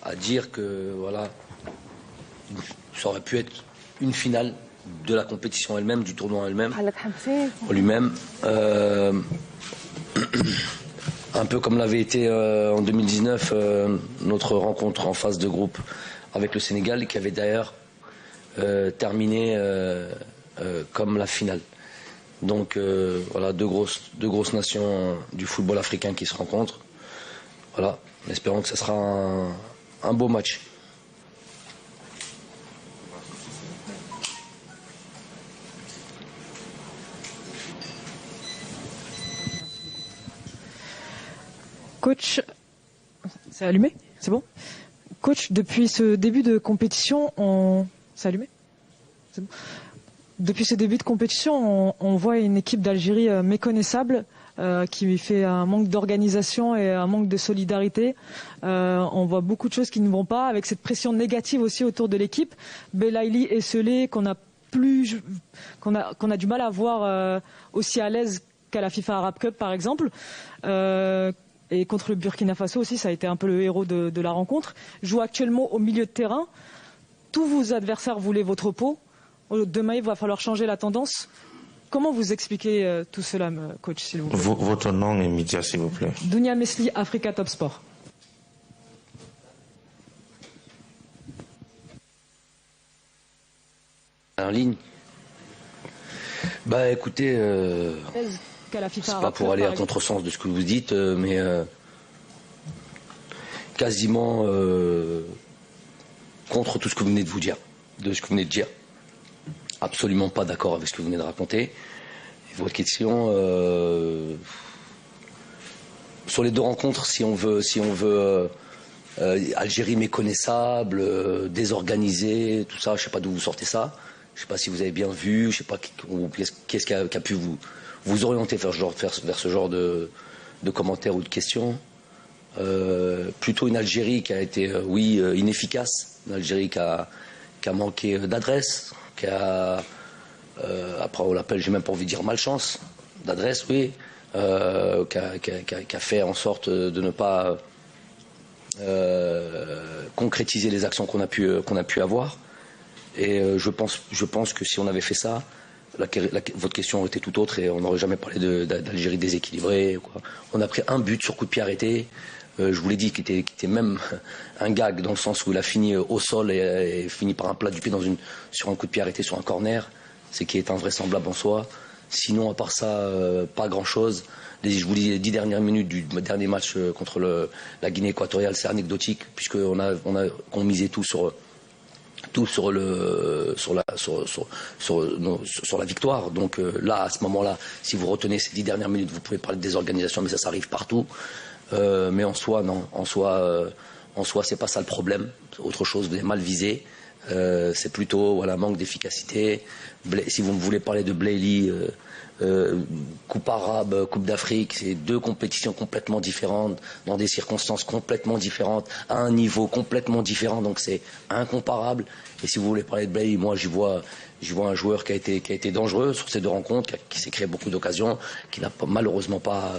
à dire que voilà, ça aurait pu être une finale de la compétition elle-même, du tournoi elle-même, en lui-même. Un peu comme l'avait été en 2019 notre rencontre en phase de groupe avec le Sénégal, qui avait d'ailleurs terminé comme la finale. Donc voilà, deux grosses nations du football africain qui se rencontrent. Voilà, en espérant que ce sera un beau match. Coach, c'est allumé? C'est bon? Coach, depuis ce début de compétition, c'est allumé? C'est bon. Depuis ce début de compétition, on voit une équipe d'Algérie méconnaissable, qui fait un manque d'organisation et un manque de solidarité. On voit beaucoup de choses qui ne vont pas, avec cette pression négative aussi autour de l'équipe. Belaïli et Selé, qu'on a du mal à voir aussi à l'aise qu'à la FIFA Arab Cup par exemple. Et contre le Burkina Faso aussi, ça a été un peu le héros de la rencontre. Joue actuellement au milieu de terrain. Tous vos adversaires voulaient votre peau. Demain, il va falloir changer la tendance. Comment vous expliquez tout cela, coach, s'il vous plaît? Votre nom et média, s'il vous plaît. Dounia Mesli, Africa Top Sport. En ligne. Bah écoutez, c'est pas pour aller à contresens de ce que vous dites, mais quasiment contre tout ce que vous venez de dire. Absolument pas d'accord avec ce que vous venez de raconter. Et votre question sur les deux rencontres, si on veut Algérie méconnaissable, désorganisée, tout ça, je sais pas d'où vous sortez ça. Je sais pas si vous avez bien vu, je sais pas qu'est-ce qui a pu vous orienter vers ce genre de commentaires ou de questions. Plutôt une Algérie qui a été, inefficace, une Algérie qui a manqué d'adresse, qui a, après on l'appelle, j'ai même pas envie de dire malchance, d'adresse, oui, qui a fait en sorte de ne pas concrétiser les actions qu'on a pu avoir. Et je pense que si on avait fait ça, votre question aurait été tout autre et on n'aurait jamais parlé d'Algérie déséquilibrée, quoi. On a pris un but sur coup de pied arrêté. Je vous l'ai dit, qui était même un gag, dans le sens où il a fini au sol et fini par un plat du pied sur un coup de pied arrêté sur un corner, c'est qui est invraisemblable en soi. Sinon, à part ça, pas grand-chose. Je vous dis, les 10 dernières minutes du dernier match contre la Guinée équatoriale, c'est anecdotique, puisqu'on misait tout sur la victoire. Donc là, à ce moment-là, si vous retenez ces 10 dernières minutes, vous pouvez parler de désorganisation, mais ça arrive partout. Mais en soi, non. En soi, c'est pas ça le problème. Autre chose, vous avez mal visé. C'est plutôt manque d'efficacité. Si vous voulez parler de Belaïli, Coupe arabe, Coupe d'Afrique, c'est deux compétitions complètement différentes, dans des circonstances complètement différentes, à un niveau complètement différent, donc c'est incomparable. Et si vous voulez parler de Belaïli, moi j'y vois un joueur qui a été dangereux sur ces deux rencontres, qui s'est créé beaucoup d'occasions, qui n'ont malheureusement pas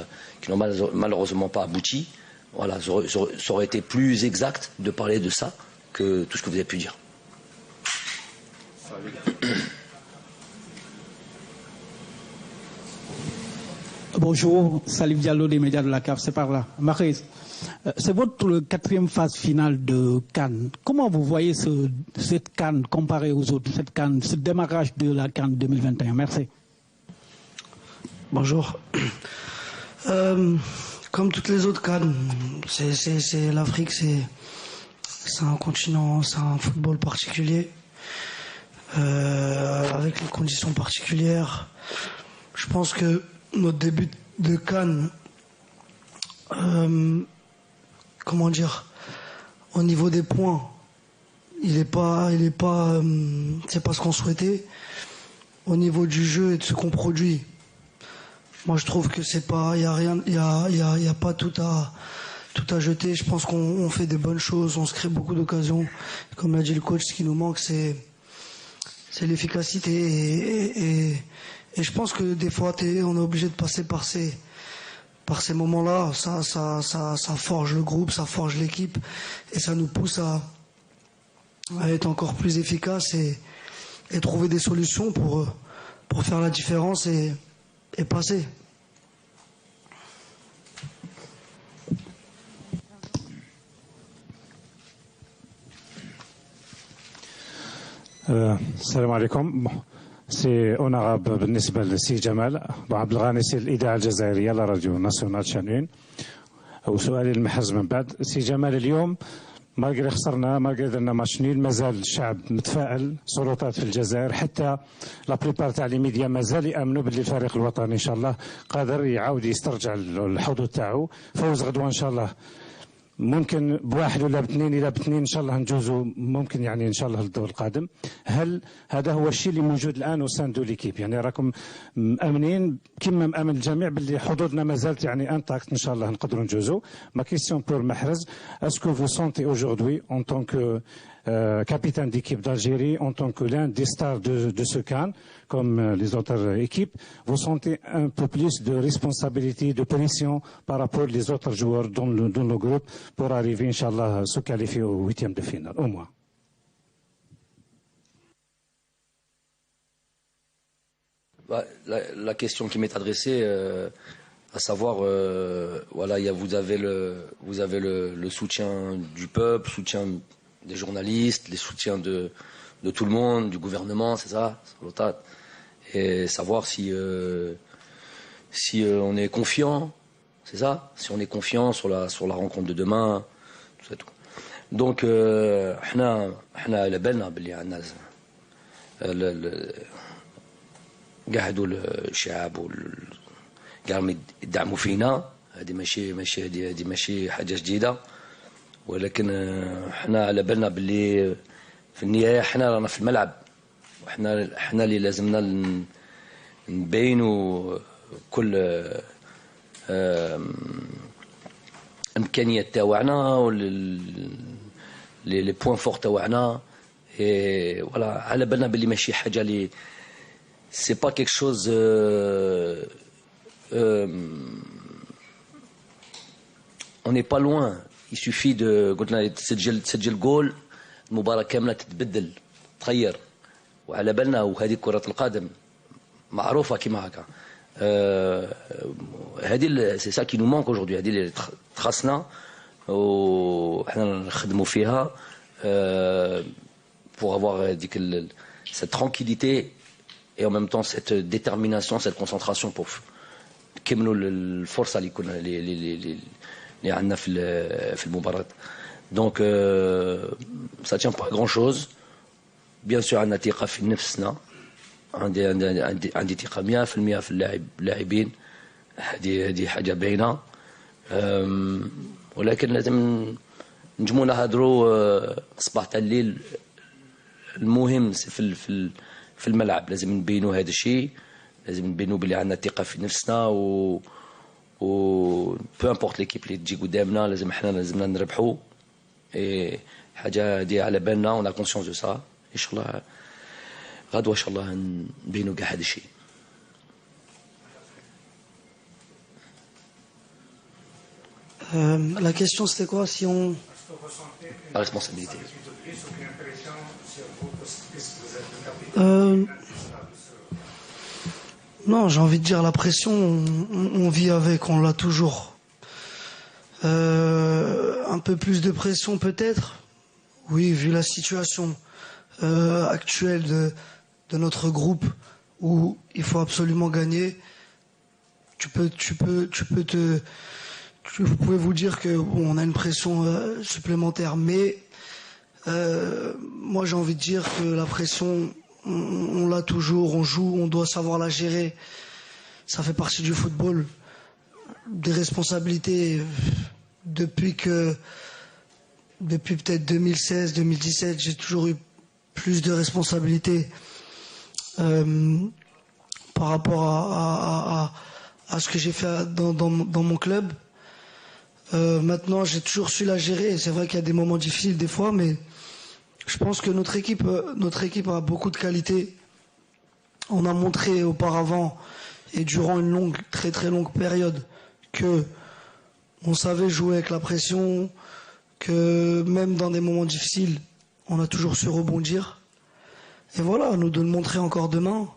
abouti. Voilà, ça aurait été plus exact de parler de ça que tout ce que vous avez pu dire. Bonjour, Salif Diallo des médias de la CAF, c'est par là. Maryse, c'est votre quatrième phase finale de CAN. Comment vous voyez cette CAN comparée aux autres, cette CAN, ce démarrage de la CAN 2021? Merci. Bonjour. Comme toutes les autres CAN, c'est l'Afrique, c'est un continent, c'est un football particulier, avec les conditions particulières. Je pense que notre début de CAN, au niveau des points, c'est pas ce qu'on souhaitait. Au niveau du jeu et de ce qu'on produit, moi je trouve que il y a pas tout à jeter. Je pense qu'on fait des bonnes choses, on se crée beaucoup d'occasions. Comme l'a dit le coach, ce qui nous manque, c'est l'efficacité et je pense que des fois, on est obligé de passer par ces par ces moments-là, ça forge le groupe, ça forge l'équipe et ça nous pousse à être encore plus efficace et trouver des solutions pour faire la différence et passer. السلام عليكم. سي اوناراب بالنسبه لسي جمال عبد الغني سي الاذاعه الجزائريه لا راديو ناسيونال شانوين. وسؤالي المحرز من بعد سي جمال، اليوم مالغري خسرنا، مالغري درنا ماتش نيل، مازال الشعب متفائل، سلطات في الجزائر حتى لا بريبار تاع لي ميديا مازال يامنوا باللي الفريق الوطني ان شاء الله قادر يعاود يسترجع الحظوظ تاعو. فوز غدوه ان شاء الله، ممكن بواحد ولا باثنين، الى باثنين ان شاء الله نجوزوا، ممكن يعني ان شاء الله للدور القادم. هل هذا هو الشيء اللي موجود الان وسان دو ليكيب؟ يعني راكم مامنين كما مامن الجميع باللي حظوظنا ما زالت يعني انتاكت، ان شاء الله نقدروا نجوزوا. ما كيسيون بور محرز، اسكو فو سونتي اوجوردي اون طون كو capitaine d'équipe d'Algérie, en tant que l'un des stars de ce CAN, comme les autres équipes, vous sentez un peu plus de responsabilité, de pression par rapport aux autres joueurs dans le groupe pour arriver, Inch'Allah, se qualifier au 8e de finale, au moins? La question qui m'est adressée, à savoir, voilà, vous avez le soutien du peuple, soutien des journalistes, les soutiens de tout le monde, du gouvernement, c'est ça, et savoir si on est confiant, c'est ça, si on est confiant sur la rencontre de demain, tout ça, tout. Donc, احنا على بالنا باللي عندنا قاعدوا الشعب قاعدين يدعموا فينا، هذه ماشي حاجه جديده، ولكن احنا على بالنا باللي في النهايه احنا رانا في الملعب، احنا اللي لازمنا نبينوا كل امكانيات تاعنا لي بوين فور تاعنا، فوالا على بالنا باللي ماشي حاجه اللي سي با كيك شوز on n'est pas loin. Il suffit de قلنا تسجل جول، المباراة كاملة تتبدل تغير، وعلى بالنا وهذه كرة القدم معروفة كما هكا. هذه سي سا كي نو مانك اجوردي، هذه اللي تخصنا وحنا نخدموا فيها pour avoir ديك cette tranquillité et en même temps cette détermination, cette concentration pour نكملوا الفرصة اللي كنا اللي عندنا في المباراة. دونك ça tient pas à grand chose. bien sûr عندنا ثقة في نفسنا، عندي ثقة 100% في اللاعبين، هذه حاجة باينة، ولكن لازم نجمو نهضروا صباح تاع الليل. المهم في الملعب لازم نبينوا هذا الشيء، لازم نبينوا بلي عندنا ثقة في نفسنا و بو امبورت ليكيب اللي تجي قدامنا لازمنا نربحوا. حاجه هذه على بالنا، اون كونسيونس دو سا. ان شاء الله غدوه ان شاء الله نبينوا كاع هذا الشيء. La question c'était quoi, si on... La responsabilité. Non, j'ai envie de dire la pression, on vit avec, on l'a toujours. Un peu plus de pression peut-être, oui, vu la situation actuelle de notre groupe où il faut absolument gagner. Vous pouvez vous dire que bon, on a une pression supplémentaire, mais moi j'ai envie de dire que la pression, on l'a toujours, on joue, on doit savoir la gérer. Ça fait partie du football. Des responsabilités depuis peut-être 2016, 2017, j'ai toujours eu plus de responsabilités par rapport à ce que j'ai fait dans mon club. Maintenant, j'ai toujours su la gérer. C'est vrai qu'il y a des moments difficiles des fois, mais je pense que notre équipe a beaucoup de qualités. On a montré auparavant et durant une très très longue période que on savait jouer avec la pression, que même dans des moments difficiles, on a toujours su rebondir. Et voilà, à nous de le montrer encore demain.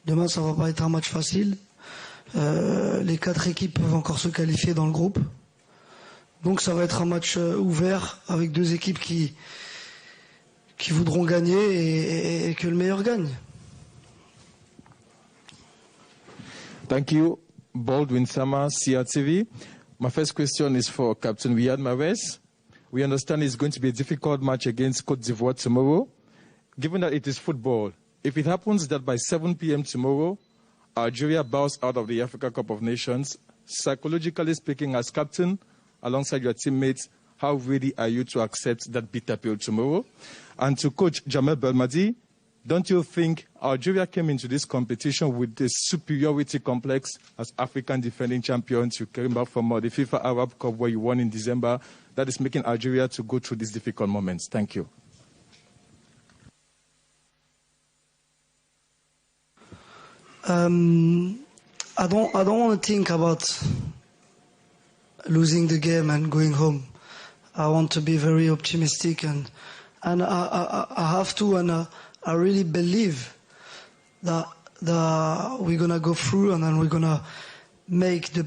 Demain, ça va pas être un match facile. Les 4 équipes peuvent encore se qualifier dans le groupe. Donc ça va être un match ouvert avec 2 équipes qui voudront gagner et que le meilleur gagne. Thank you, Baldwin Sama, CRTV. My first question is for Captain Riyad Mahrez. We understand it's going to be a difficult match against Côte d'Ivoire tomorrow. Given that it is football, if it happens that by 7 p.m. tomorrow, Algeria bows out of the Africa Cup of Nations, psychologically speaking, as captain, alongside your teammates, how ready are you to accept that bitter pill tomorrow? And to Coach Jamel Belmadi, don't you think Algeria came into this competition with the superiority complex as African defending champions? You came back from the FIFA Arab Cup where you won in December. That is making Algeria to go through these difficult moments. Thank you. I don't want to think about losing the game and going home. I want to be very optimistic and I have to, and I really believe that we're gonna go through and then we're gonna make the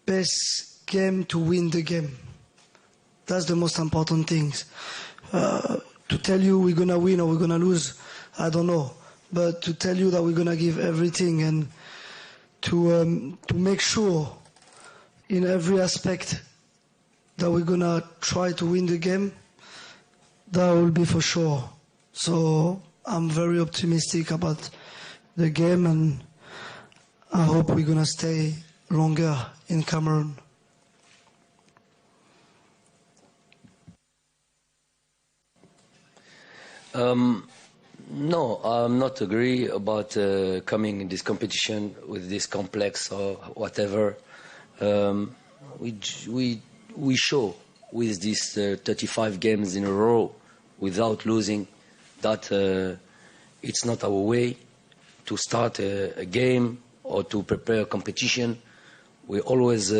best game to win the game. That's the most important things. To tell you we're gonna win or we're gonna lose, I don't know. But to tell you that we're gonna give everything and to make sure in every aspect that we're gonna try to win the game, that will be for sure. So I'm very optimistic about the game and I hope we're gonna stay longer in Cameroon. No, I'm not agree about coming in this competition with this complex or whatever. We show with these 35 games in a row without losing that it's not our way to start a game or to prepare a competition. We always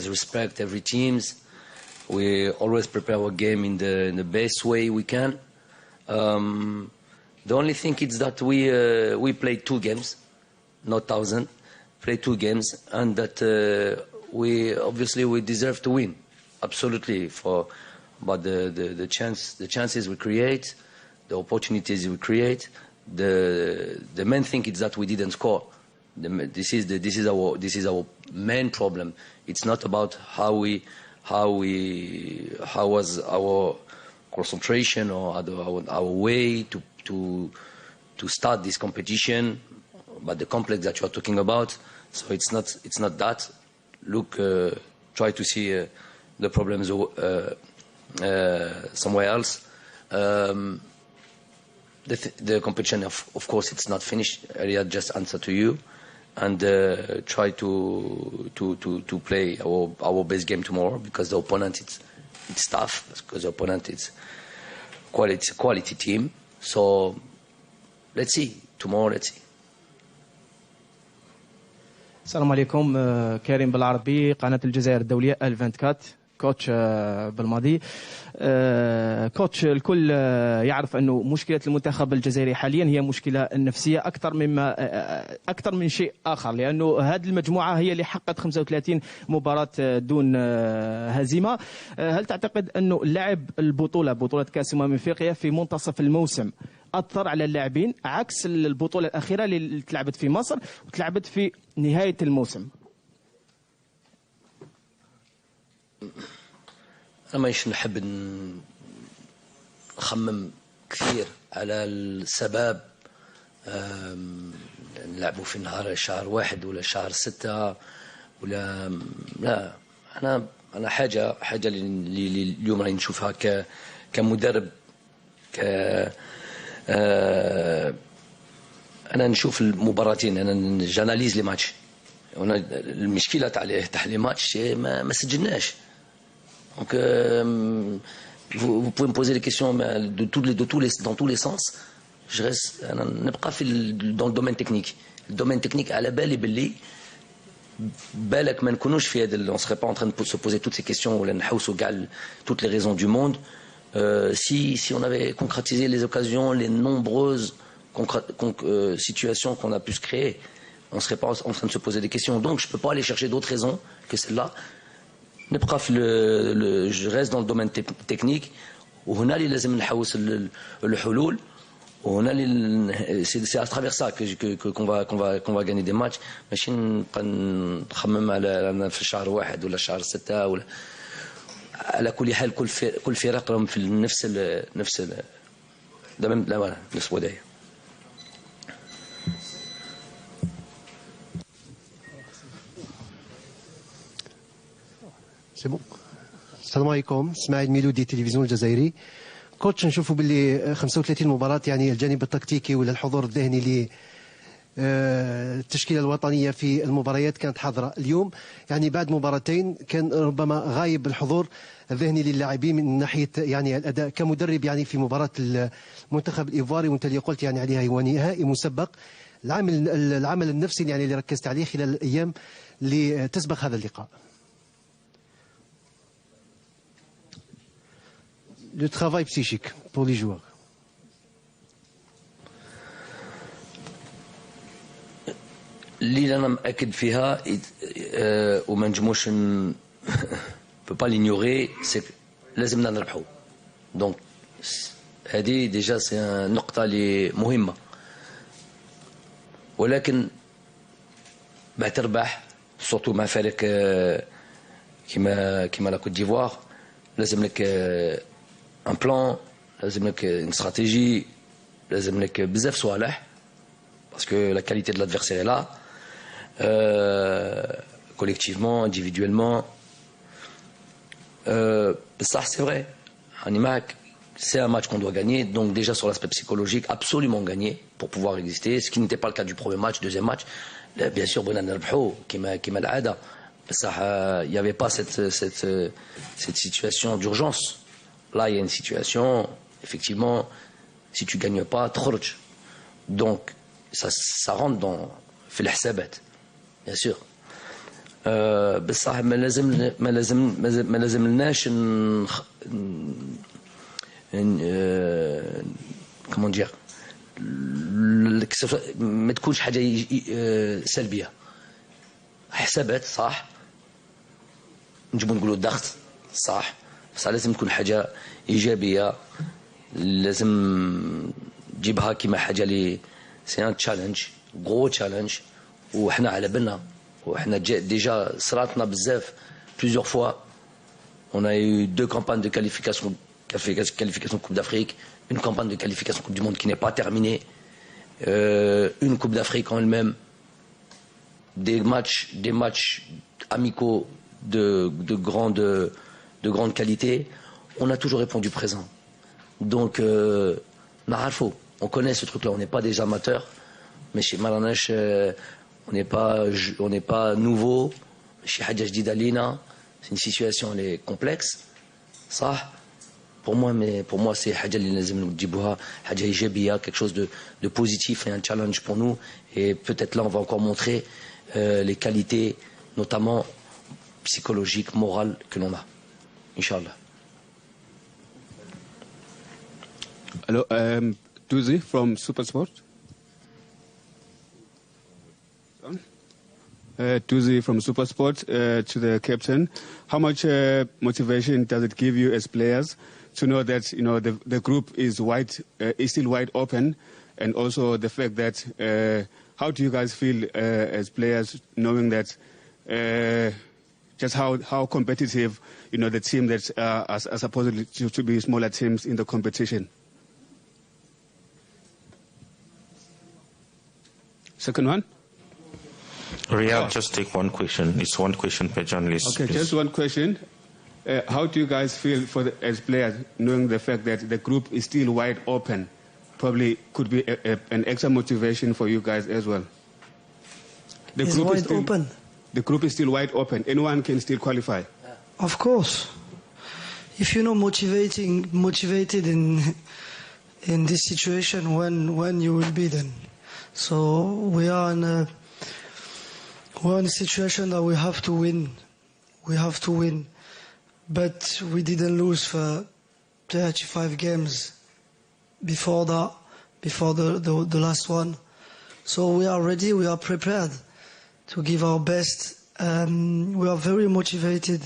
respect every teams. We always prepare our game in the best way we can. The only thing is that we played 2 games, not 1,000. Played 2 games, and that we deserve to win, absolutely. But the chances we create, the opportunities we create, the main thing is that we didn't score. This is our main problem. It's not about how was our concentration or our way to start this competition, but the complex that you are talking about. So it's not that. Look, try to see the problems somewhere else. The competition, of course, it's not finished. Riyad just answered to you, and try to play our best game tomorrow because the opponent it's tough, because the opponent is quality team. So let's see tomorrow. Let's see. السلام عليكم. كريم بالعربي، قناة الجزائر الدولية ال24. كوتش بالماضي. كوتش، الكل يعرف أنه مشكلة المنتخب الجزائري حاليا هي مشكلة نفسية أكثر من شيء آخر، لأنه هذه المجموعة هي اللي حققت 35 مباراة دون هزيمة. هل تعتقد أنه لعب بطولة كأس أفريقيا في منتصف الموسم أثر على اللاعبين عكس البطولة الأخيرة اللي تلعبت في مصر وتلعبت في نهاية الموسم؟ أنا مانيش نحب نخمم كثير على السبب. نلعبوا في نهار شهر 1 ولا شهر 6 ولا لا. أنا حاجة اللي اليوم راني نشوفها كمدرب أنا نشوف المباراتين، أنا جاناليز لي ماتش. المشكلة تاع لي ماتش ما سجلناش. Donc, vous pouvez me poser des questions dans tous les sens. Je reste dans le domaine technique. Le domaine technique, à la belle et belle, بالك ما نكونوش في هذا on serait pas en train de se poser toutes ces questions ولا نحوسوا كاع toutes les raisons du monde si on avait concrétisé les occasions, les nombreuses situations qu'on a pu se créer, on ne serait pas en train de se poser des questions. Donc je ne peux pas aller chercher d'autres raisons que celle-là. Je reste dans le domaine technique. وهنا اللي لازم نحوس الحلول. C'est à travers ça qu'on va gagner des matchs. ماشي نبقى نخمم على في الشهر 1 ولا الشهر 6 ولا على كل حال كل فرق راهم في نفس الوضعيه. سي بون. السلام عليكم، اسماعيل ميلودي، تلفزيون الجزائري. كوتش، نشوفوا باللي 35 مباراة يعني الجانب التكتيكي ولا الحضور الذهني التشكيلة الوطنية في المباريات كانت حاضرة. اليوم يعني بعد مباراتين كان ربما غايب الحضور الذهني للاعبين من ناحية يعني الأداء كمدرب يعني في مباراة المنتخب الإيفواري، وانت اللي قلت يعني عليها هو نهائي مسبق. العمل النفسي يعني اللي ركزت عليه خلال الأيام اللي تسبق هذا اللقاء. Le travail psychique pour les joueurs. اللي أنا مأكد فيها وما نجموش peut pas l'ignorer, c'est لازمنا نربحوا. Donc هذه déjà c'est نقطة اللي مهمة. ولكن ما تربح surtout مع فريق كيما لا كوت ديفوار لازم لك ان بلان، لازم لك une stratégie، لازم لك بزاف صوالح parce que la qualité de l'adversaire est là, collectivement, individuellement. Ça c'est vrai, c'est un match qu'on doit gagner, donc déjà sur l'aspect psychologique, absolument gagner pour pouvoir exister, ce qui n'était pas le cas du premier match, deuxième match. Là, bien sûr, كيما العادة، بصح il n'y avait pas cette situation d'urgence. Là, il y a une situation, effectivement, si tu ne gagnes pas, تخرج. Donc, ça rentre dans في الحسابات, bien sûr. بصح ما لازمناش comment dire ما تكونش حاجة سلبية. حسابات صح، نجيبو نقولوا الضغط صح، بس لازم تكون حاجة إيجابية، لازم تجيبها كيما حاجة لي سي ان تشالنج، غرو تشالنج. وحنا على بالنا، وحنا ديجا صراتنا بزاف plusieurs fois. On a eu 2 campagnes de qualification Coupe d'Afrique, une campagne de qualification Coupe du Monde qui n'est pas terminée, une Coupe d'Afrique en elle-même, des matchs amicaux de grande qualité. On a toujours répondu présent. Donc, on connaît ce truc-là, on n'est pas des amateurs, mais chez Marrakech, on n'est pas nouveau. Chez Hadja Jdida Lina, c'est une situation elle est complexe. Ça, pour moi c'est Hadja Lina, Hadja Ijabia, quelque chose de positif et un challenge pour nous. Et peut-être là, on va encore montrer les qualités, notamment psychologiques, morales, que l'on a. Inch'Allah. Hello, Tuzi from Supersport. Tuzi from Supersport, to the captain. How much motivation does it give you as players to know that the group is still wide open, and also the fact that how do you guys feel as players knowing that just how competitive the team that are supposedly to be smaller teams in the competition? Second one. Riyad, just take one question. It's one question per journalist. Okay, please. just one question. How do you guys feel as players, knowing the fact that the group is still wide open? Probably could be an extra motivation for you guys as well. The group is still open. The group is still wide open. Anyone can still qualify. Of course. If you're not motivated in this situation, when you will be then? So we are We're in a situation that we have to win. We have to win. But we didn't lose for 35 games before that, before the last one. So we are ready, we are prepared to give our best. We are very motivated.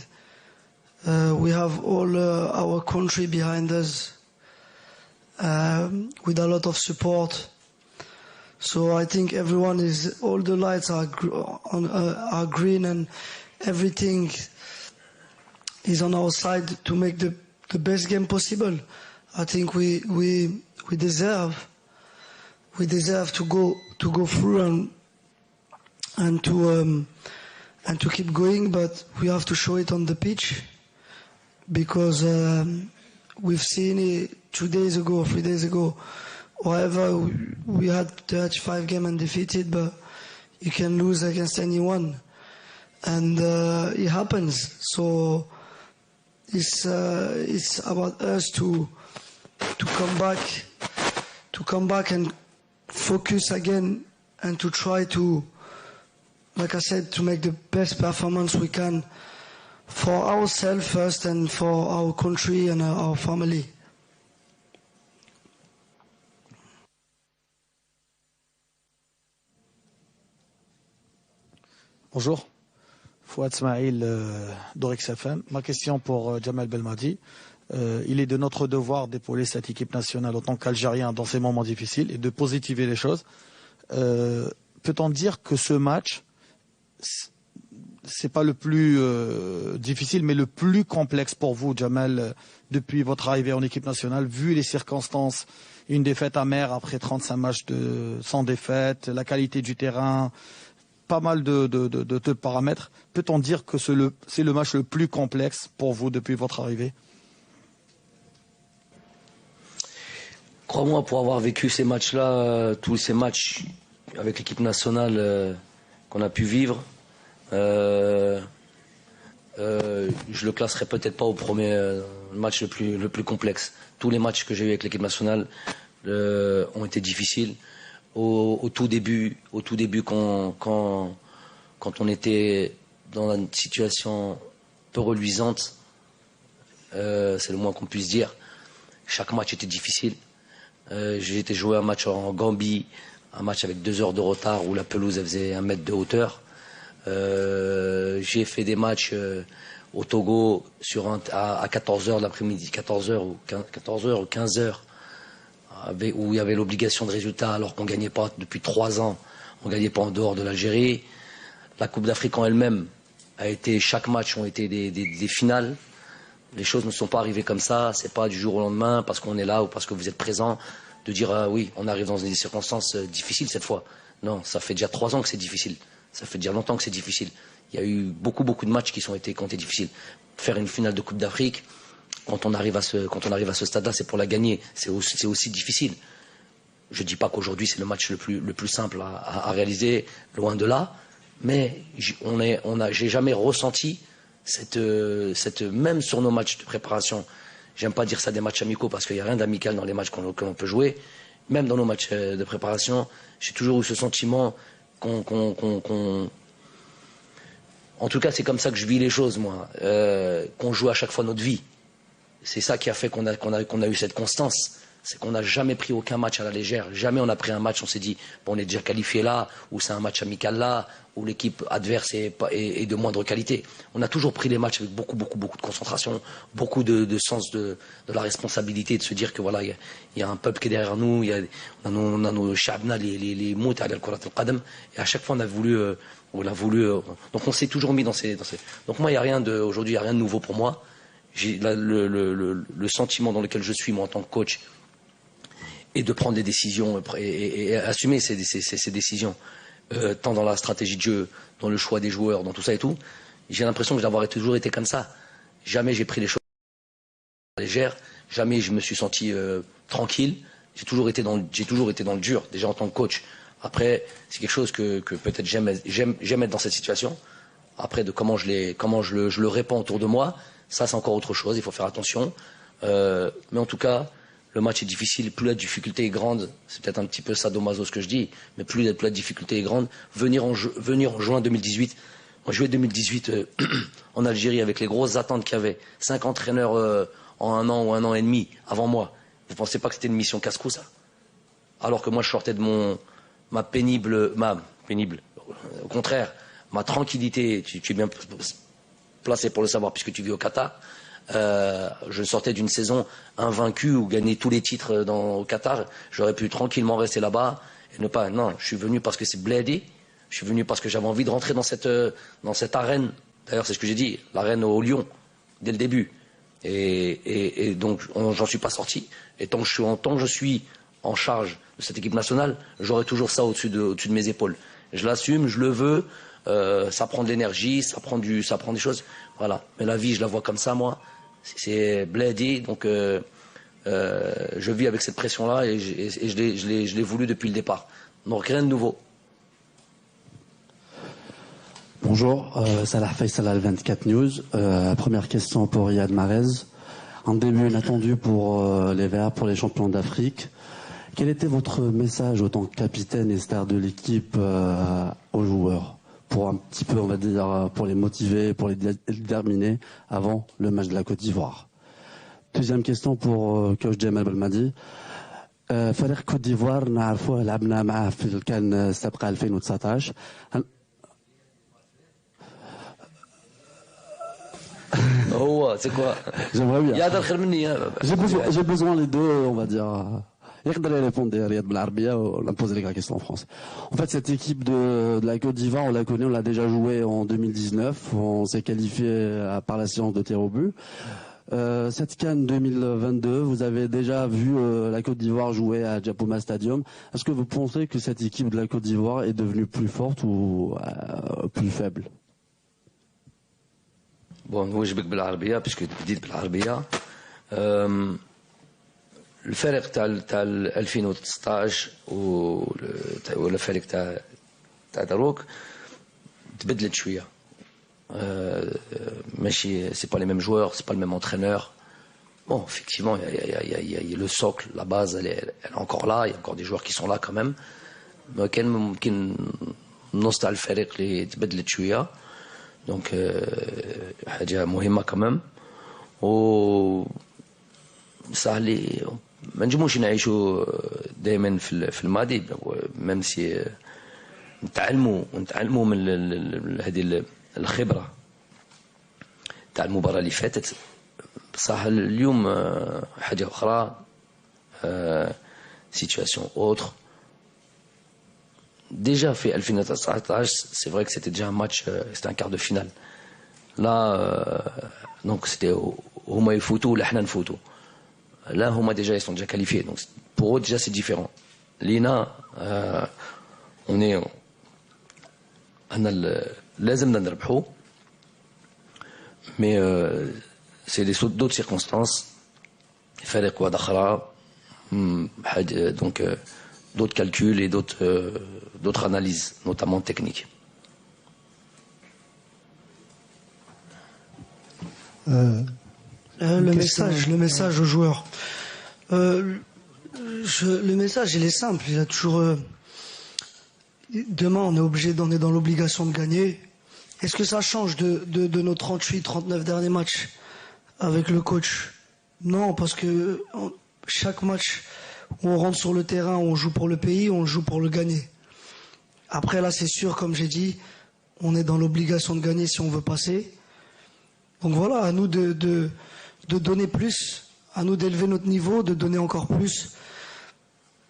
We have all our country behind us with a lot of support. So I think everyone is, all the lights are green and everything is on our side to make the best game possible. I think we deserve to go through and to keep going, but we have to show it on the pitch because we've seen it 2 days ago, 3 days ago, however we had 35 games undefeated, but you can lose against anyone, and it happens. So it's about us to come back and focus again, and to try to, like I said, to make the best performance we can for ourselves first and for our country and our family. Bonjour, Fouad Smaïl d'Oryx FM. Ma question pour Djamel Belmadi. Il est de notre devoir d'épauler cette équipe nationale en tant qu'Algérien dans ces moments difficiles et de positiver les choses. Peut-on dire que ce match, c'est pas le plus difficile, mais le plus complexe pour vous, Djamel, depuis votre arrivée en équipe nationale, vu les circonstances, une défaite amère après 35 matchs sans défaite, la qualité du terrain, pas mal de paramètres. Peut-on dire que c'est le match le plus complexe pour vous depuis votre arrivée? Crois-moi, pour avoir vécu ces matchs-là, tous ces matchs avec l'équipe nationale qu'on a pu vivre, je le classerai peut-être pas au premier match le plus complexe. Tous les matchs que j'ai eu avec l'équipe nationale ont été difficiles. Au tout début, quand on était dans une situation peu reluisante, c'est le moins qu'on puisse dire. Chaque match était difficile. J'ai été jouer un match en Gambie, un match avec 2 heures de retard où la pelouse elle faisait 1 mètre de hauteur. J'ai fait des matchs au Togo à 14h de l'après-midi, 14h ou 15h, où il y avait l'obligation de résultat alors qu'on ne gagnait pas depuis 3 ans. On ne gagnait pas en dehors de l'Algérie. La Coupe d'Afrique en elle-même chaque match ont été des finales. Les choses ne sont pas arrivées comme ça. C'est pas du jour au lendemain parce qu'on est là ou parce que vous êtes présent de dire oui, on arrive dans des circonstances difficiles cette fois. Non, ça fait déjà 3 ans que c'est difficile. Ça fait déjà longtemps que c'est difficile. Il y a eu beaucoup de matchs qui ont été difficiles. Faire une finale de Coupe d'Afrique, quand on arrive à ce stade-là, c'est pour la gagner. C'est aussi difficile. Je dis pas qu'aujourd'hui c'est le match le plus simple à réaliser, loin de là. Mais j'ai jamais ressenti même sur nos matchs de préparation. J'aime pas dire ça des matchs amicaux parce qu'il n'y a rien d'amical dans les matchs que l'on peut jouer. Même dans nos matchs de préparation, j'ai toujours eu ce sentiment en tout cas, c'est comme ça que je vis les choses, moi. Qu'on joue à chaque fois notre vie. C'est ça qui a fait qu'on a eu cette constance. C'est qu'on n'a jamais pris aucun match à la légère. Jamais on a pris un match, on s'est dit, bon, on est déjà qualifié là, ou c'est un match amical là, où l'équipe adverse est de moindre qualité. On a toujours pris les matchs avec beaucoup de concentration, beaucoup de sens de la responsabilité, de se dire que voilà, il y a un peuple qui est derrière nous, on a nos shabna, les mots à al-Qurat al-Qadam, et à chaque fois on a voulu, donc on s'est toujours mis dans ces. Donc moi, aujourd'hui, il n'y a rien de nouveau pour moi. J'ai le sentiment dans lequel je suis, moi, en tant que coach, et de prendre des décisions et assumer ces décisions, tant dans la stratégie de jeu, dans le choix des joueurs, dans tout ça et tout. J'ai l'impression que d'avoir toujours été comme ça. Jamais j'ai pris les choses à la légère, jamais je me suis senti tranquille. J'ai toujours été dans le dur, déjà en tant que coach. Après, c'est quelque chose que peut-être j'aime être dans cette situation. Après, de comment je le répands autour de moi, ça c'est encore autre chose, il faut faire attention. Mais en tout cas, le match est difficile, plus la difficulté est grande, c'est peut-être un petit peu sadomaso ce que je dis, mais plus la difficulté est grande, venir en juin 2018, moi juillet 2018 en Algérie avec les grosses attentes qu'il y avait, 5 entraîneurs en 1 an ou 1 an et demi avant moi, vous pensez pas que c'était une mission casse-cou ça? Alors que moi je sortais de ma pénible, au contraire, ma tranquillité, tu es bien placé pour le savoir puisque tu vis au Qatar. Je sortais d'une saison invaincue où gagner tous les titres au Qatar, j'aurais pu tranquillement rester là-bas et ne pas. Non, je suis venu parce que c'est Bledi, je suis venu parce que j'avais envie de rentrer dans cette arène. D'ailleurs, c'est ce que j'ai dit, l'arène au Lyon, dès le début. Et donc, j'en suis pas sorti. Et tant que je suis en charge de cette équipe nationale, j'aurai toujours ça au-dessus de mes épaules. Je l'assume, je le veux. Ça prend de l'énergie, ça prend des choses. Voilà. Mais la vie, je la vois comme ça, moi. C'est Bledi, donc je vis avec cette pression-là et je l'ai voulu depuis le départ. Donc rien de nouveau. Bonjour, Salah Faisal al 24 News. Première question pour Riyad Mahrez. Un début inattendu pour les Verts, pour les champions d'Afrique. Quel était votre message en tant que capitaine et star de l'équipe aux joueurs, pour un petit peu, on va dire, pour les motiver, pour les déterminer avant le match de la Côte d'Ivoire? Deuxième question pour coach Jamal Belmadi. فريق كوت ديفوار نعرفوه لعبنا معاه في الكان السابقة 2019. هو c'est quoi? J'aimerais bien. Il y a d'autres مني. J'ai besoin les deux, on va dire. يقدر répondre Riyad بالعربية, on a posé la question en France. En fait, cette équipe de la Côte d'Ivoire, on la connaît, on l'a déjà jouée en 2019. On s'est qualifié par la séance de tir au but. Cette CAN 2022, vous avez déjà vu la Côte d'Ivoire jouer à Japoma Stadium. Est-ce que vous pensez que cette équipe de la Côte d'Ivoire est devenue plus forte ou plus faible? Bon, نوجبك بالعربية puisque بديت بالعربية. الفريق تاع 2019 والفريق تاع دروك تبدلت شوية. ماشي c'est pas les mêmes joueurs, c'est pas le même entraîneur. Bon, effectivement, il y a le socle, la base, elle est encore là, il y a encore des joueurs qui sont là quand même. Mais كان نص تاع الفريق اللي تبدلت شوية. Donc حاجة مهمة quand même. و سهل ما نجموش نعيشوا دائما في الماضي ميم سي نتعلموا من هذه الخبرة تاع المباراة اللي فاتت. بصح اليوم حاجة أخرى situation autre. Déjà fait 2019, c'est vrai que c'était déjà un match, c'était un quart de finale. Là, donc c'était هما يفوتوا ولا احنا نفوتوا. Là, huma déjà ils sont déjà qualifiés. Donc pour eux déjà c'est différent. Lina, on est لازم نربحوا. Mais c'est d'autres circonstances. فريق واحد أخرى. Donc d'autres calculs et d'autres analyses, notamment techniques. Le message aux joueurs. Le message, il est simple. Il y a toujours. Demain, on est dans l'obligation de gagner. Est-ce que ça change de nos 38, 39 derniers matchs avec le coach? Non, parce que chaque match où on rentre sur le terrain, on joue pour le pays, on joue pour le gagner. Après, là, c'est sûr, comme j'ai dit, on est dans l'obligation de gagner si on veut passer. Donc voilà, à nous de donner plus, à nous d'élever notre niveau, de donner encore plus.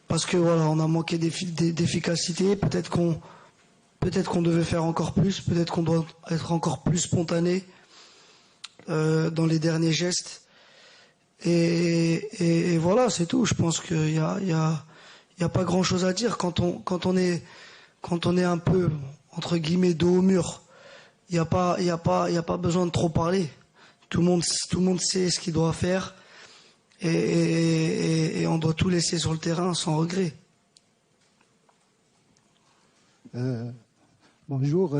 Parce que voilà, on a manqué d'efficacité, peut-être qu'on devait faire encore plus, peut-être qu'on doit être encore plus spontané dans les derniers gestes. Et voilà, c'est tout. Je pense qu'il y a pas grand-chose à dire quand on est un peu entre guillemets dos au mur. Il y a pas besoin de trop parler. Tout le monde sait ce qu'il doit faire et on doit tout laisser sur le terrain sans regret. Bonjour,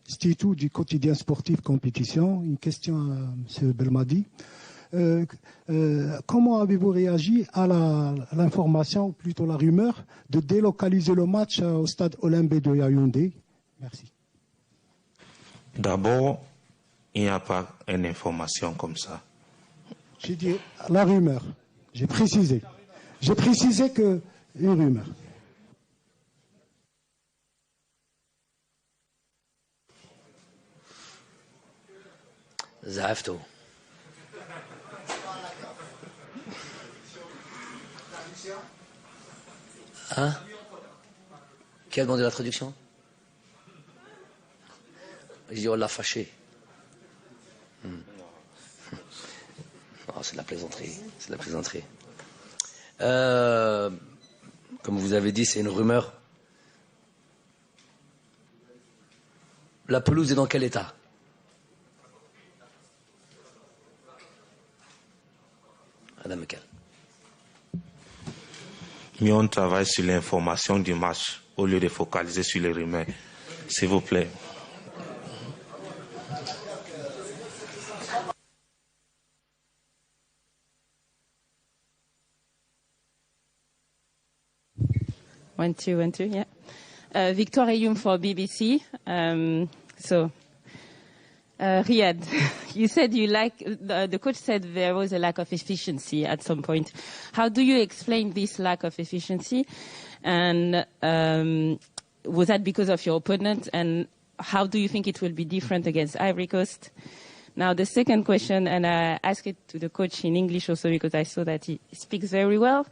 Stitou du quotidien sportif compétition. Une question à M. Belmadi. comment avez-vous réagi à l'information, ou plutôt la rumeur, de délocaliser le match au stade Olympique de Yaoundé? Merci. D'abord, il n'y a pas une information comme ça. J'ai dit la rumeur. J'ai précisé. J'ai précisé que une rumeur. زعفتوا. Hein? Qui a demandé la traduction? Je dis on l'a fâché. Non, c'est de la plaisanterie. C'est de la plaisanterie. Comme vous avez dit, c'est une rumeur. La pelouse est dans quel état? Madame Mekel. Mais on travaille sur l'information du match au lieu de focaliser sur les rumeurs. S'il vous plaît. One, two, yeah. Victoire Ayoum for BBC. Riyad, you said you the coach said there was a lack of efficiency at some point. How do you explain this lack of efficiency? And was that because of your opponent? And how do you think it will be different against Ivory Coast? Now, the second question, and I ask it to the coach in English also because I saw that he speaks very well.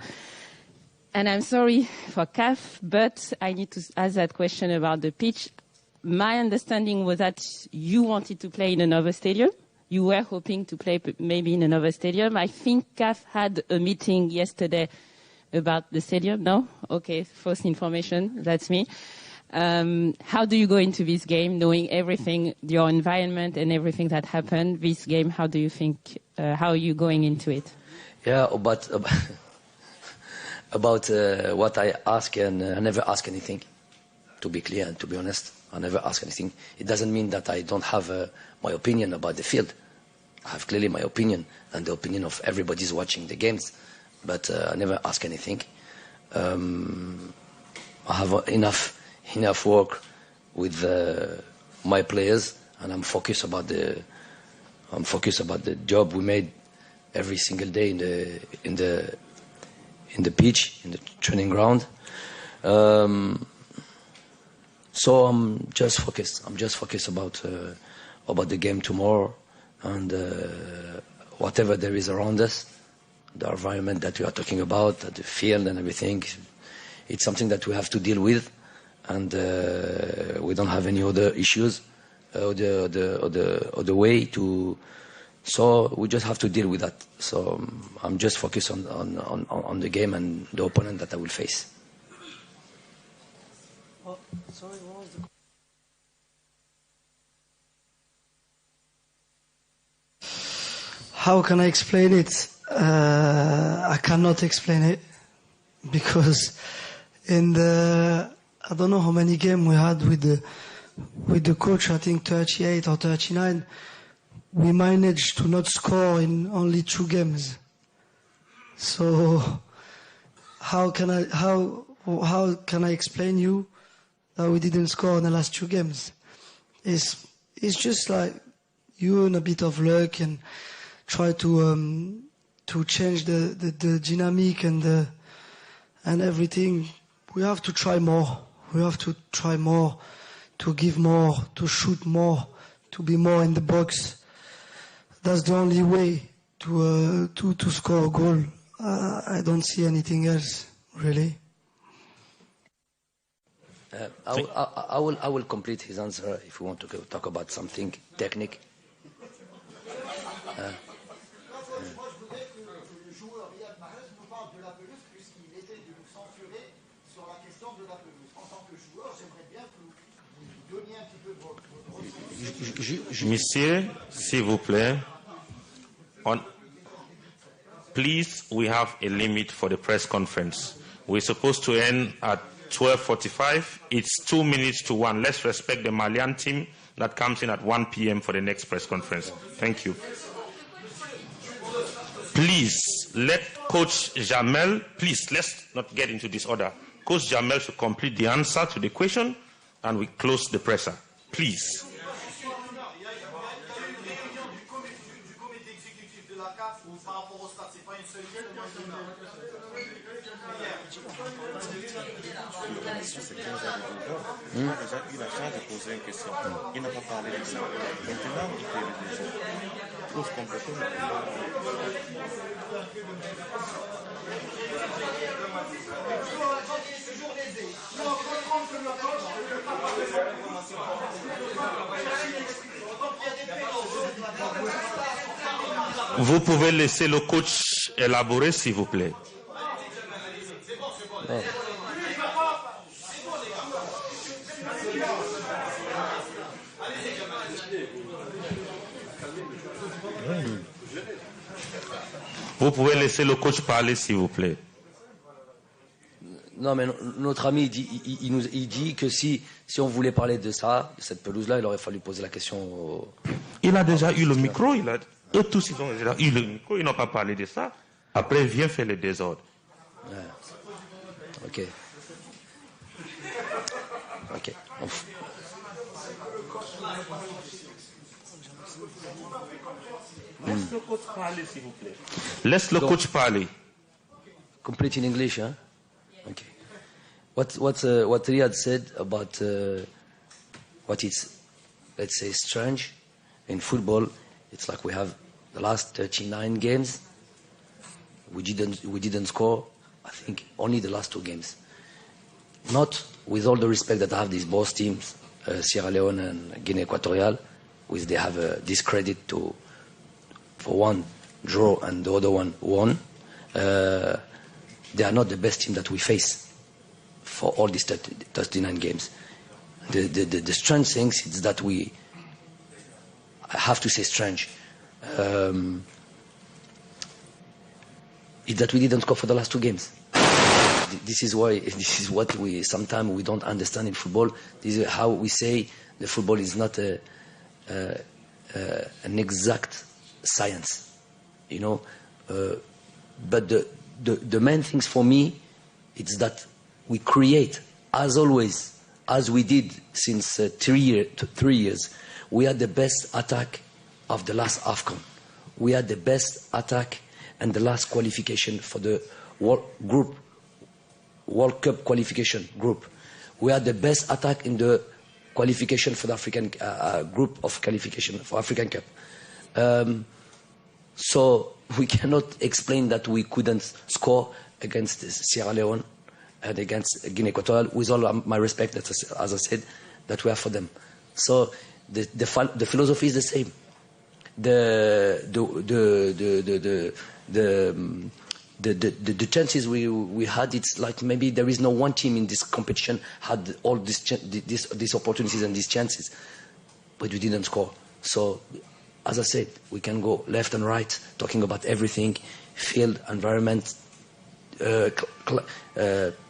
And I'm sorry for CAF, but I need to ask that question about the pitch. My understanding was that you wanted to play in another stadium. You were hoping to play maybe in another stadium. I think CAF had a meeting yesterday about the stadium. No? Okay, false information. That's me. How do you go into this game knowing everything, your environment and everything that happened, this game? How do you think, how are you going into it? Yeah, about what I ask, and I never ask anything, to be clear and to be honest. I never ask anything. It doesn't mean that I don't have my opinion about the field. I have clearly my opinion and the opinion of everybody's watching the games, but I never ask anything. I have enough work with my players, and I'm focused about the job we made every single day in the pitch, in the training ground. So I'm just focused. I'm just focused about the game tomorrow and whatever there is around us, the environment that we are talking about, the field and everything. It's something that we have to deal with, and we don't have any other issues or the way to. So we just have to deal with that. So I'm just focused on the game and the opponent that I will face. Sorry, what was the... How can I explain it? I cannot explain it because in the I don't know how many games we had with the coach. I think 38 or 39. We managed to not score in only 2 games. So how can I explain you that we didn't score in the last 2 games? It's just like you and a bit of luck and try to change the dynamic and everything. We have to try more. We have to try more, to give more, to shoot more, to be more in the box. That's the only way to score a goal. I don't see anything else, really. I will complete his answer if you want to talk about something technical. Monsieur, s'il vous plaît, please, we have a limit for the press conference. We're supposed to end at 12:45. It's 2 minutes to 1. Let's respect the Malian team that comes in at 1 p.m. for the next press conference. Thank you. Please, let Coach Jamel, please, let's not get into disorder. Coach Jamel should complete the answer to the question and we close the presser. Please. Il a déjà eu la chance de poser une question. Il n'a pas parlé de ça. Maintenant, il fait réfléchir. Pour se compléter, Vous pouvez laisser le coach élaborer, s'il vous plaît. Ouais. Vous pouvez laisser le coach parler, s'il vous plaît. Non, mais notre ami, il dit que si on voulait parler de ça, de cette pelouse-là, il aurait fallu poser la question Il a déjà eu le micro, eux tous, ils ont déjà eu le micro, ils n'ont pas parlé de ça. Après, il vient faire le désordre. Ouais. Ok. Ok. Laisse le coach parler, s'il vous plaît. Laisse le coach parler. Complete in English, huh? Okay. What Riyad said about what is, let's say, strange in football, it's like we have the last 39 games. We didn't score. I think only the last 2 games. Not with all the respect that I have these both teams, Sierra Leone and Guinea Equatorial, which they have a discredit for one draw and the other one won. They are not the best team that we face for all these 39 games. The strange things is that I have to say strange, is that we didn't score for the last 2 games. This is what we sometimes we don't understand in football. This is how we say the football is not an exact science, you know. But the main things for me, it's that we create, as always, as we did since 3 years. We had the best attack of the last AFCON. We had the best attack and the last qualification for the World Cup qualification group. We had the best attack in the qualification for the African group of qualification for African Cup. So we cannot explain that we couldn't score against Sierra Leone and against Guinea Equatorial, with all my respect, as I said, that we have for them. So the philosophy is the same. The chances we had, it's like maybe there is no one team in this competition had all these opportunities and these chances, but we didn't score. So, as I said, we can go left and right, talking about everything, field, environment,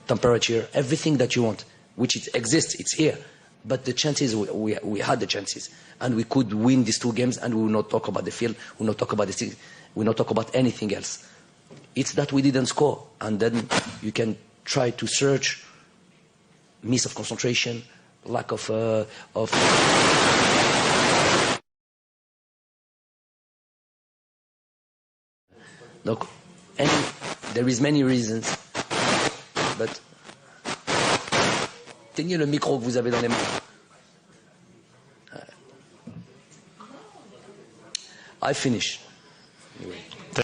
temperature, everything that you want, which it exists, it's here. But the chances, we had the chances, and we could win these 2 games, and we will not talk about the field, we will not talk about the city, we will not talk about anything else. It's that we didn't score, and then you can try to search miss of concentration, lack of look, there is many reasons, but éteignez le micro que vous avez dans les mains. I finish.